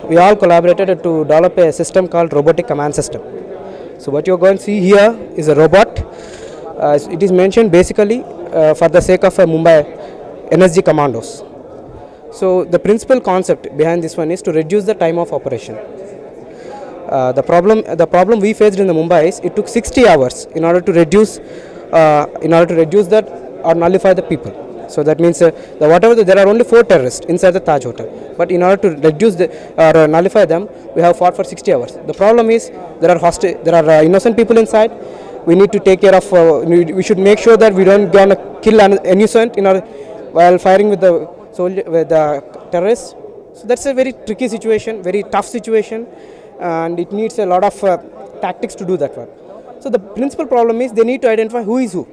we all collaborated to develop a system called robotic command system. So what you're going to see here is a robot. It is mentioned basically for the sake of Mumbai NSG commandos. So the principal concept behind this one is to reduce the time of operation. The problem we faced in the Mumbai is it took 60 hours in order to reduce that or nullify the people. So that means there are only 4 terrorists inside the Taj Hotel, but in order to reduce or nullify them, we have fought for 60 hours. The problem is there are innocent people inside. We need to take care of. We should make sure that we don't gonna kill an innocent while firing with the terrorists. So that's a very tricky situation, very tough situation, and it needs a lot of tactics to do that one. So the principal problem is they need to identify who is who.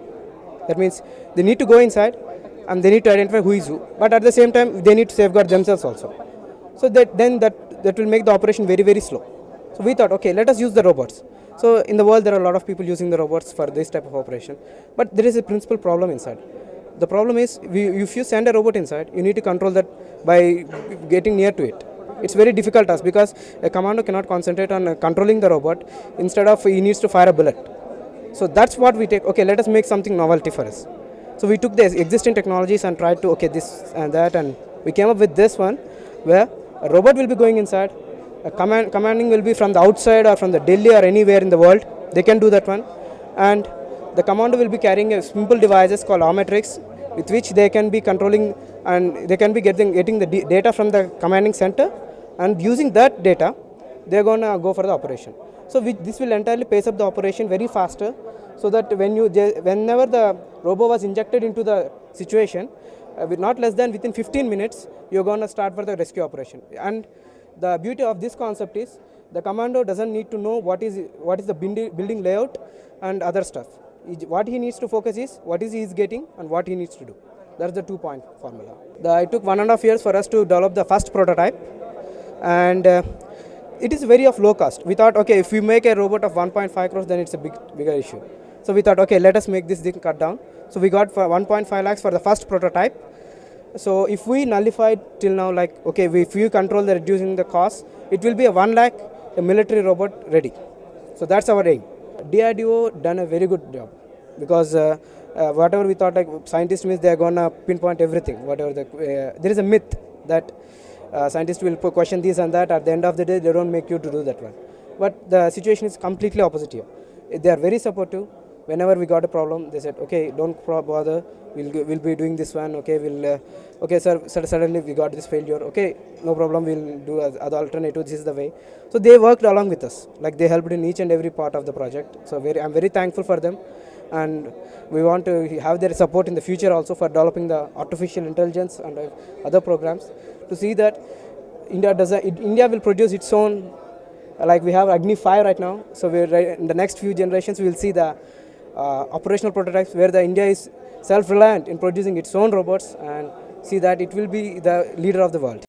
That means they need to go inside and they need to identify who is who. But at the same time, they need to safeguard themselves also. So that will make the operation very, very slow. So we thought, okay, let us use the robots. So in the world, there are a lot of people using the robots for this type of operation. But there is a principal problem inside. The problem is, if you send a robot inside, you need to control that by getting near to it. It's very difficult task because a commando cannot concentrate on controlling the robot. Instead of he needs to fire a bullet. So that's what we take. Okay, let us make something novelty for us. So we took the existing technologies and tried to this and that, and we came up with this one where a robot will be going inside. A commanding will be from the outside or from the Delhi or anywhere in the world. They can do that one, and the commando will be carrying a simple devices called Ometrics, with which they can be controlling and they can be getting the data from the commanding center, and using that data, they're gonna go for the operation. So this will entirely pace up the operation very faster, so that whenever the robo was injected into the situation, with not less than within 15 minutes, you're gonna start for the rescue operation. And the beauty of this concept is the commando doesn't need to know what is the building layout and other stuff. What he needs to focus is what is he is getting and what he needs to do. That's the 2-point formula. It took 1.5 years for us to develop the first prototype, and it is very of low cost. We thought, okay, if we make a robot of 1.5 crores, then it's a bigger issue. So we thought, okay, let us make this thing cut down. So we got for 1.5 lakhs for the first prototype. So if we nullified till now, if we control the reducing the cost, it will be a 1 lakh a military robot ready. So that's our aim. DRDO done a very good job, because whatever we thought, scientists means they are gonna pinpoint everything. There is a myth that scientists will question this and that. At the end of the day, they don't make you to do that one. But the situation is completely opposite here. They are very supportive. Whenever we got a problem, they said, okay, don't bother. We'll be doing this one. Okay, okay, sir. Suddenly we got this failure. Okay, no problem. We'll do other alternative. This is the way. So they worked along with us. They helped in each and every part of the project. So I'm very thankful for them, and we want to have their support in the future also for developing the artificial intelligence and other programs, to see that India will produce its own. We have Agni 5 right now. So in the next few generations, we will see the operational prototypes where the India is self-reliant in producing its own robots, and see that it will be the leader of the world.